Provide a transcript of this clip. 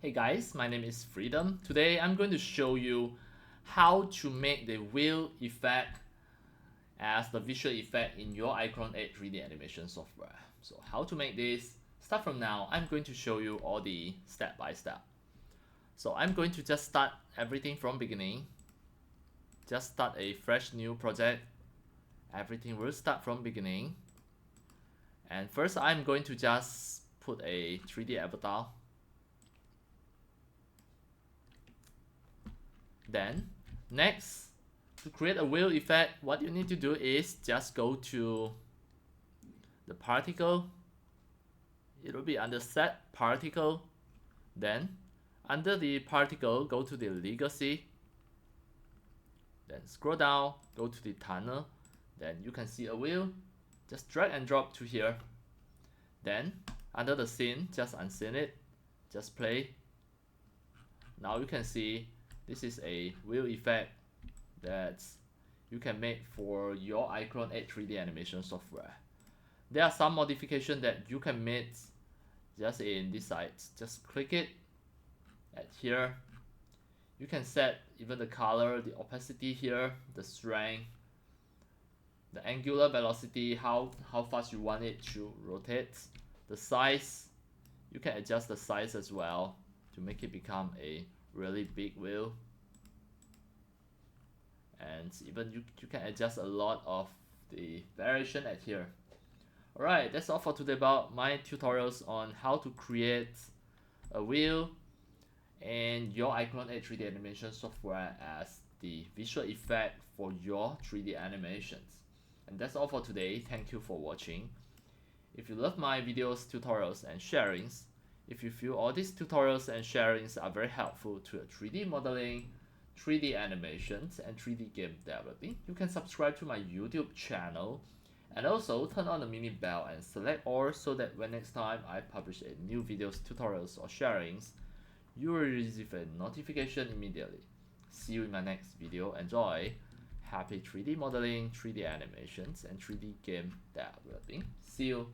Hey guys, my name is Freedom. Today I'm going to show you how to make the wheel effect as the visual effect in your iClone 8 3D animation software. So how to make this? Start from now. I'm going to show you all the step by step. So I'm going to just start everything from beginning. Just start a fresh new project. Everything will start from beginning. And first I'm going to just put a 3D avatar. Then next, to create a wheel effect, what you need to do is just go to the particle. It will be under set particle. Then under the particle, go to the legacy. Then scroll down, go to the tunnel. Then you can see a wheel. Just drag and drop to here. Then under the scene, just unscene it. Just play. Now you can see this is a wheel effect that you can make for your iClone 8 3D animation software. There are some modifications that you can make just in this side. Just click it at here. You can set even the color, the opacity here, the strength, the angular velocity, how fast you want it to rotate, the size. You can adjust the size as well to make it become a really big wheel. And even you can adjust a lot of the variation at here. Alright, that's all for today about my tutorials on how to create a wheel and your iClone 8 3D animation software as the visual effect for your 3D animations. And that's all for today. Thank you for watching. If you love my videos, tutorials and sharings, if you feel all these tutorials and sharings are very helpful to 3D modeling, 3D animations and 3D game developing, you can subscribe to my YouTube channel and also turn on the mini bell and select all so that when next time I publish a new videos, tutorials or sharings, you will receive a notification immediately. See you in my next video. Enjoy! Happy 3D modeling, 3D animations and 3D game developing. See you!